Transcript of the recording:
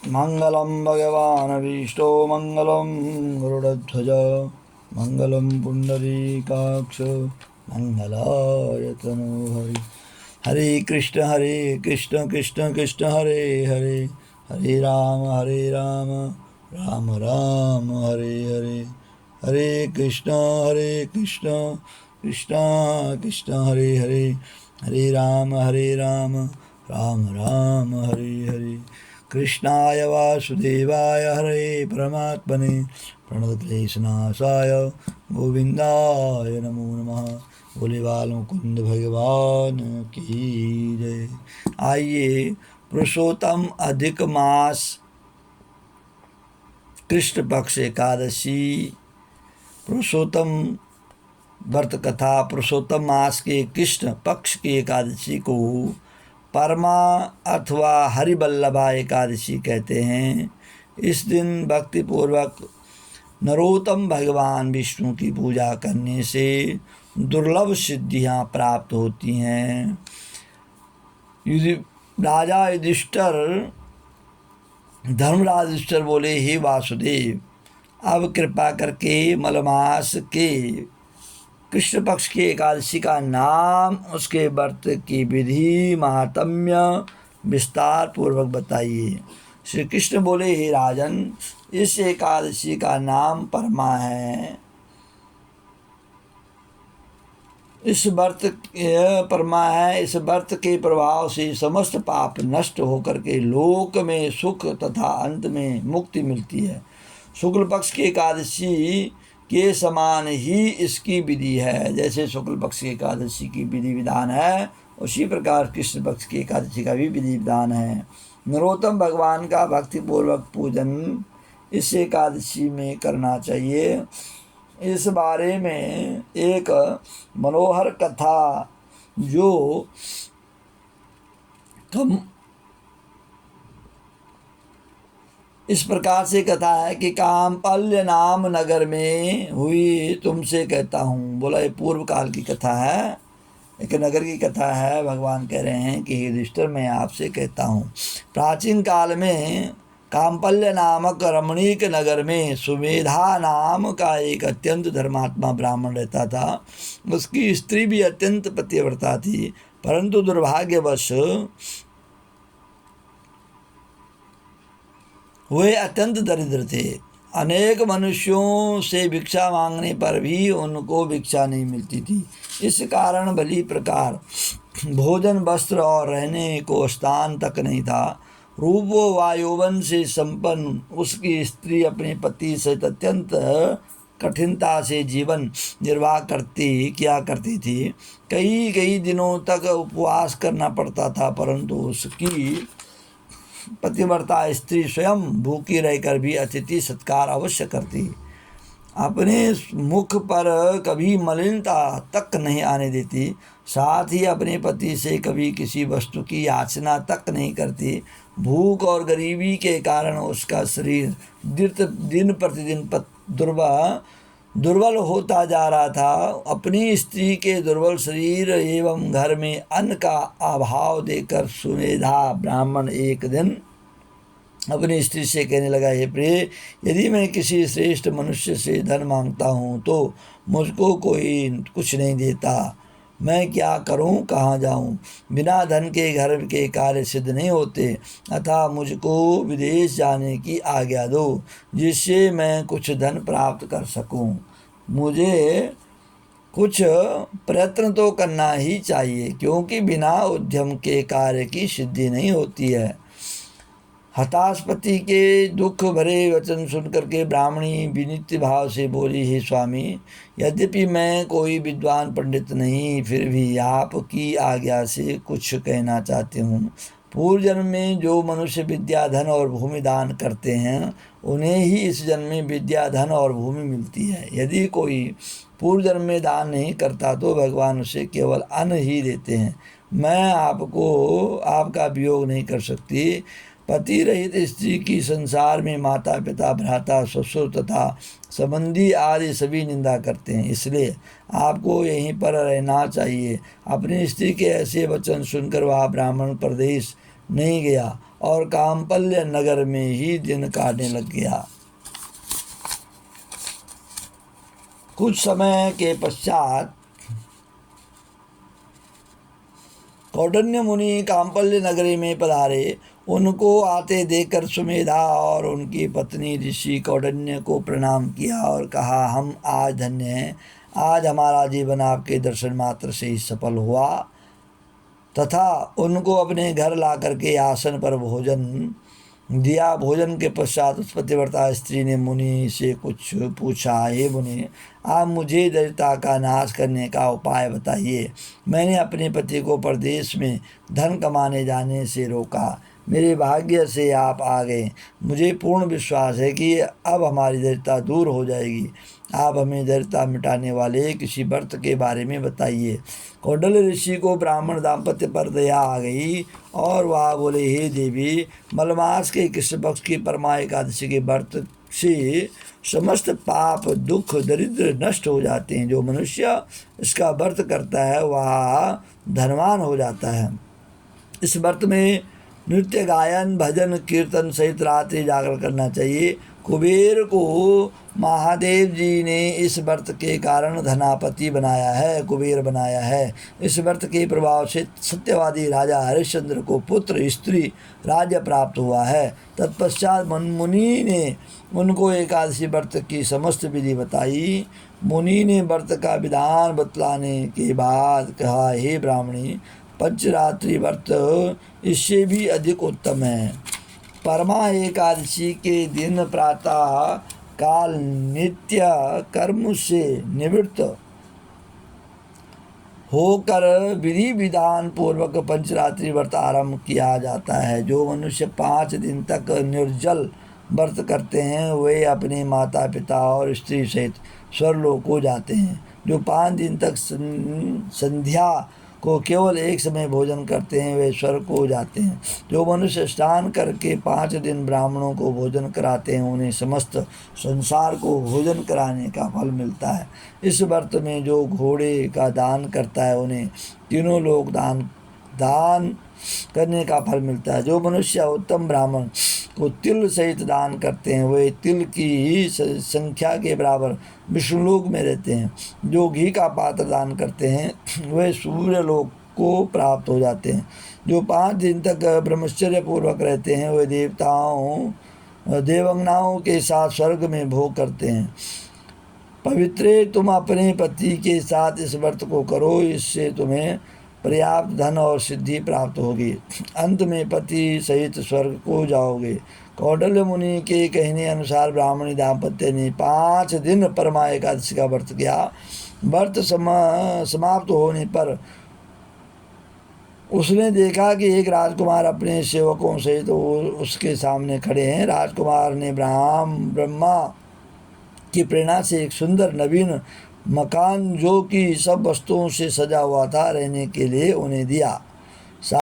मंगलम भगवान विष्णु मंगलम गरुड़ध्वज मंगलम पुंडरीकाक्ष मंगलाय तनोहरि। हरे कृष्ण कृष्ण कृष्ण हरे हरे, हरे राम राम राम हरे हरे। हरे कृष्ण कृष्ण कृष्ण हरे हरे, हरे राम राम राम हरे हरे। कृष्णाय वासुदेवाय हरे परमात्मने प्रणतक्लेशनाशाय गोविंदाय नमो नमः। बोले बाल मुकुंद भगवान की जय। आइए पुरुषोत्तम अधिक मास कृष्ण पक्ष एकादशी पुरुषोत्तम व्रत कथा पुरुषोत्तम मास के कृष्ण पक्ष की एकादशी को परमा अथवा हरिवल्लभा एकादशी कहते हैं। इस दिन भक्तिपूर्वक नरोत्तम भगवान विष्णु की पूजा करने से दुर्लभ सिद्धियां प्राप्त होती हैं। राजा युधिष्ठिर धर्मराज युधिष्ठिर बोले, हे वासुदेव, अब कृपा करके मलमास के कृष्ण पक्ष की एकादशी का नाम, उसके व्रत की विधि महात्म्य विस्तार पूर्वक बताइए। श्री कृष्ण बोले, हे राजन, इस एकादशी का नाम परमा है। इस व्रत के प्रभाव से समस्त पाप नष्ट होकर के लोक में सुख तथा अंत में मुक्ति मिलती है। शुक्ल पक्ष की एकादशी के समान ही इसकी विधि है। जैसे शुक्ल पक्ष की एकादशी की विधि विधान है, उसी प्रकार कृष्ण पक्ष की एकादशी का भी विधि विधान है। नरोत्तम भगवान का भक्तिपूर्वक पूजन इस एकादशी में करना चाहिए। इस बारे में एक मनोहर कथा जो इस प्रकार से कथा है कि काम्पल्य नाम नगर में हुई, तुमसे कहता हूँ। बोला, ये पूर्व काल की कथा है, एक नगर की कथा है। भगवान कह रहे हैं कि युधिष्ठिर, मैं आपसे कहता हूँ, प्राचीन काल में काम्पल्य नामक रमणीक नगर में सुमेधा नाम का एक अत्यंत धर्मात्मा ब्राह्मण रहता था। उसकी स्त्री भी अत्यंत पतिव्रता थी, परंतु दुर्भाग्यवश वे अत्यंत दरिद्र थे। अनेक मनुष्यों से भिक्षा मांगने पर भी उनको भिक्षा नहीं मिलती थी। इस कारण भली प्रकार भोजन वस्त्र और रहने को स्थान तक नहीं था। रूप व यौवन से संपन्न उसकी स्त्री अपने पति से अत्यंत कठिनता से जीवन निर्वाह किया करती थी। कई दिनों तक उपवास करना पड़ता था, परंतु उसकी पतिव्रता स्त्री स्वयं भूखी रहकर भी अतिथि सत्कार अवश्य करती। अपने मुख पर कभी मलिनता तक नहीं आने देती, साथ ही अपने पति से कभी किसी वस्तु की याचना तक नहीं करती। भूख और गरीबी के कारण उसका शरीर दिन प्रतिदिन दुर्बल होता जा रहा था। अपनी स्त्री के दुर्बल शरीर एवं घर में अन्न का अभाव देखकर सुमेधा ब्राह्मण एक दिन अपनी स्त्री से कहने लगा, हे प्रिय, यदि मैं किसी श्रेष्ठ मनुष्य से धन मांगता हूँ तो मुझको कोई कुछ नहीं देता। मैं क्या करूँ, कहाँ जाऊँ? बिना धन के घर के कार्य सिद्ध नहीं होते। अतः मुझको विदेश जाने की आज्ञा दो, जिससे मैं कुछ धन प्राप्त कर सकूँ। मुझे कुछ प्रयत्न तो करना ही चाहिए, क्योंकि बिना उद्यम के कार्य की सिद्धि नहीं होती है। हताशपति के दुख भरे वचन सुनकर के ब्राह्मणी विनीत भाव से बोली, हे स्वामी, यद्यपि मैं कोई विद्वान पंडित नहीं, फिर भी आपकी आज्ञा से कुछ कहना चाहती हूँ। पूर्व जन्म में जो मनुष्य विद्या धन और भूमि दान करते हैं, उन्हें ही इस जन्म में विद्या धन और भूमि मिलती है। यदि कोई पूर्व जन्म में दान नहीं करता तो भगवान उसे केवल अन्न ही देते हैं। मैं आपका वियोग नहीं कर सकती। पति रहित स्त्री की संसार में माता पिता भ्राता ससुर तथा संबंधी आदि सभी निंदा करते हैं, इसलिए आपको यहीं पर रहना चाहिए। अपनी स्त्री के ऐसे वचन सुनकर वह ब्राह्मण प्रदेश नहीं गया और काम्पल्य नगर में ही दिन काटने लग गया। कुछ समय के पश्चात कौंडिन्य मुनि काम्पल्य नगरी में पधारे। उनको आते देखकर सुमेधा और उनकी पत्नी ऋषि कौंडिन्य को प्रणाम किया और कहा, हम आज धन्य हैं। आज हमारा जीवन आपके दर्शन मात्र से ही सफल हुआ। तथा उनको अपने घर ला करके आसन पर भोजन दिया। भोजन के पश्चात उस पतिव्रता स्त्री ने मुनि से कुछ पूछा, हे मुनि, आप मुझे दरिद्रता का नाश करने का उपाय बताइए। मैंने अपने पति को परदेश में धन कमाने जाने से रोका। मेरे भाग्य से आप आ गए। मुझे पूर्ण विश्वास है कि अब हमारी दरिद्रता दूर हो जाएगी। आप हमें दरिद्रता मिटाने वाले किसी व्रत के बारे में बताइए। कौंडिन्य ऋषि को ब्राह्मण दाम्पत्य पर दया आ गई और वह बोले, हे देवी, मलमास के कृष्ण पक्ष की परमा एकादशी के व्रत से समस्त पाप दुख दरिद्र नष्ट हो जाते हैं। जो मनुष्य इसका व्रत करता है वह धनवान हो जाता है। इस व्रत में नृत्य गायन भजन कीर्तन सहित रात्रि जागरण करना चाहिए। कुबेर को महादेव जी ने इस व्रत के कारण धनापति बनाया है, कुबेर बनाया है। इस व्रत के प्रभाव से सत्यवादी राजा हरिश्चंद्र को पुत्र स्त्री राज्य प्राप्त हुआ है। तत्पश्चात मुनि ने उनको एकादशी व्रत की समस्त विधि बताई। मुनि ने व्रत का विधान बतलाने के बाद कहा, हे ब्राह्मणी, पंचरात्रि व्रत इससे भी अधिक उत्तम है। परमा एकादशी के दिन प्रातः काल नित्य कर्म से निवृत्त होकर विधि विधान पूर्वक पंचरात्रि व्रत आरंभ किया जाता है। जो मनुष्य 5 दिन तक निर्जल व्रत करते हैं वे अपने माता पिता और स्त्री सहित स्वर्गलोक को जाते हैं। जो 5 दिन तक संध्या को केवल एक समय भोजन करते हैं वे स्वर्ग को जाते हैं। जो मनुष्य स्नान करके 5 दिन ब्राह्मणों को भोजन कराते हैं उन्हें समस्त संसार को भोजन कराने का फल मिलता है। इस व्रत में जो घोड़े का दान करता है उन्हें तीनों लोक दान करने का फल मिलता है। जो मनुष्य उत्तम ब्राह्मण को तिल सहित दान करते हैं वे तिल की संख्या के बराबर विष्णुलोक में रहते हैं। जो घी का पात्र दान करते हैं वे सूर्यलोक को प्राप्त हो जाते हैं। जो 5 दिन तक ब्रह्मचर्य पूर्वक रहते हैं वे देवंगनाओं के साथ स्वर्ग में भोग करते हैं। पवित्रे, तुम अपने पति के साथ इस व्रत को करो, इससे तुम्हें पर्याप्त धन और सिद्धि प्राप्त होगी। अंत में पति सहित स्वर्ग को जाओगे। कौंडिन्य मुनि के कहने अनुसार ब्राह्मणी दाम्पत्य ने 5 दिन परमा एकादशी का व्रत किया। व्रत समाप्त होने पर उसने देखा कि एक राजकुमार अपने सेवकों सहित उसके सामने खड़े हैं। राजकुमार ने ब्रह्मा की प्रेरणा से एक सुंदर नवीन मकान जो कि सब वस्तुओं से सजा हुआ था रहने के लिए उन्हें दिया।